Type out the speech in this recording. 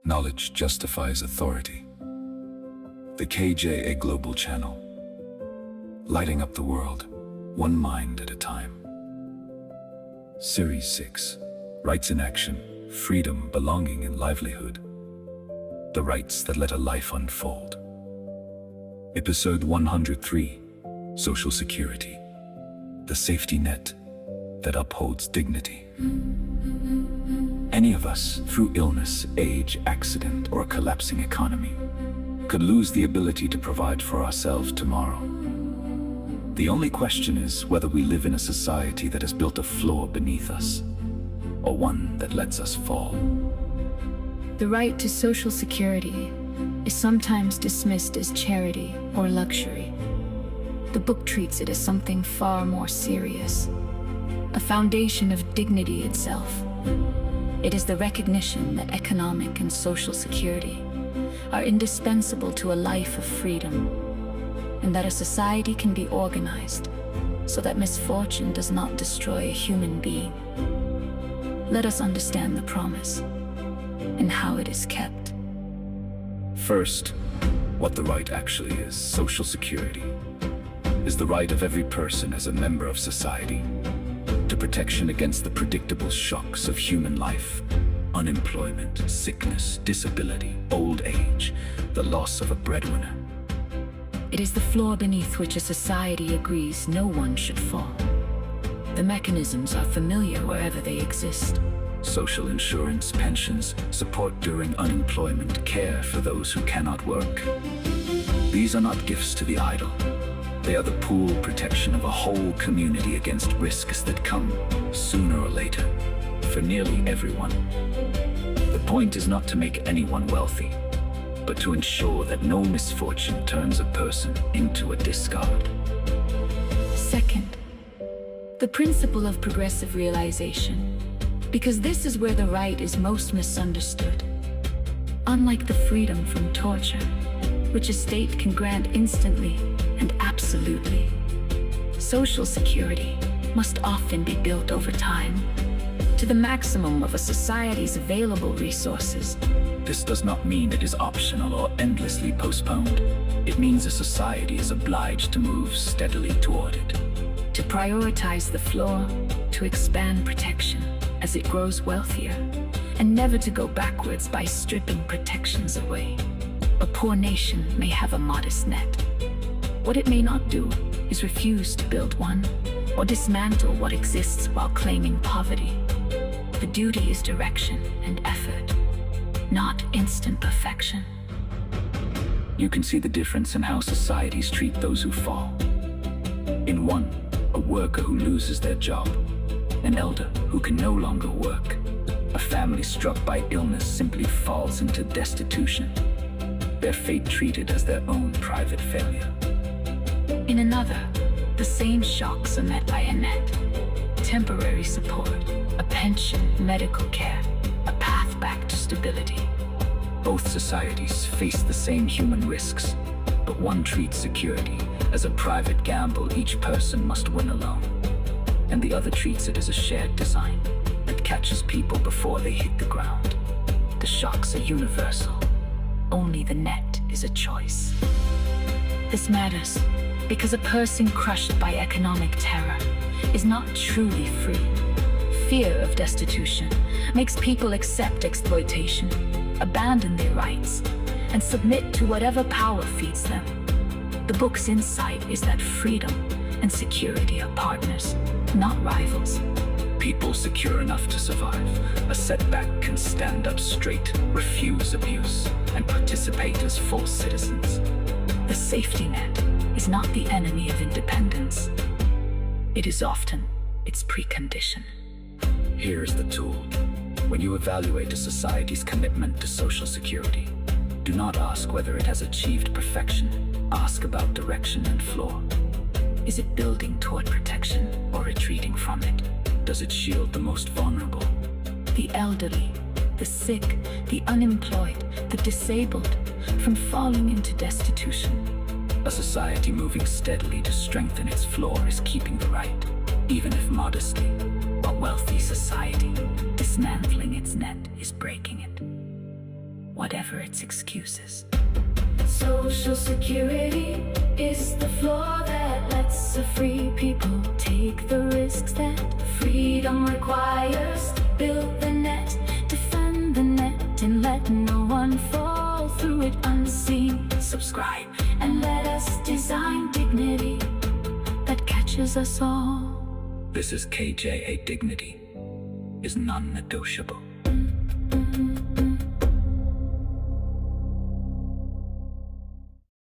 Knowledge justifies authority. The KJA Global Channel. Lighting up the world, one mind at a time. Series 6. Rights in Action, Freedom, Belonging and Livelihood. The rights that let a life unfold. Episode 103. Social Security. The safety net that upholds dignity. Any of us, through illness, age, accident, or a collapsing economy, could lose the ability to provide for ourselves tomorrow. The only question is whether we live in a society that has built a floor beneath us, or one that lets us fall. The right to Social Security is sometimes dismissed as charity or luxury. The book treats it as something far more serious, a foundation of dignity itself. It is the recognition that economic and social security are indispensable to a life of freedom, and that a society can be organized so that misfortune does not destroy a human being. Let us understand the promise and how it is kept. First, what the right actually is. Social Security is the right of every person as a member of society to protection against the predictable shocks of human life: unemployment, sickness, disability, old age, the loss of a breadwinner. It is the floor beneath which a society agrees no one should fall. The mechanisms are familiar wherever they exist. Social insurance, pensions, support during unemployment, care for those who cannot work. These are not gifts to the idle. They are the pool protection of a whole community against risks that come sooner or later for nearly everyone. The point is not to make anyone wealthy, but to ensure that no misfortune turns a person into a discard. Second, the principle of progressive realization, because this is where the right is most misunderstood. Unlike the freedom from torture, which a state can grant instantly and absolutely, Social Security must often be built over time, to the maximum of a society's available resources. This does not mean it is optional or endlessly postponed. It means a society is obliged to move steadily toward it. To prioritize the floor, to expand protection as it grows wealthier, and never to go backwards by stripping protections away. A poor nation may have a modest net. What it may not do is refuse to build one, or dismantle what exists while claiming poverty. The duty is direction and effort, not instant perfection. You can see the difference in how societies treat those who fall. In one, a worker who loses their job, an elder who can no longer work, a family struck by illness simply falls into destitution, their fate treated as their own private failure. In another, the same shocks are met by a net: temporary support, a pension, medical care, a path back to stability. Both societies face the same human risks, but one treats security as a private gamble each person must win alone, and the other treats it as a shared design that catches people before they hit the ground. The shocks are universal. Only the net is a choice. This matters because a person crushed by economic terror is not truly free. Fear of destitution makes people accept exploitation, abandon their rights, and submit to whatever power feeds them. The book's insight is that freedom and security are partners, not rivals. People secure enough to survive. A setback can stand up straight, refuse abuse, and participate as full citizens. The safety net is not the enemy of independence. It is often its precondition. Here is the tool. When you evaluate a society's commitment to Social Security, do not ask whether it has achieved perfection. Ask about direction and floor. Is it building toward protection or retreating from it? Does it shield the most vulnerable? The elderly, the sick, the unemployed, the disabled, from falling into destitution. A society moving steadily to strengthen its floor is keeping the right, even if modestly. A wealthy society dismantling its net is breaking it. whatever its excuses. Social security is the floor that lets a free people take the risks that freedom requires. Build the net, defend the net, and let no one fall through it unseen. Subscribe and let us design dignity that catches us all. This is KJA. Dignity is non-negotiable.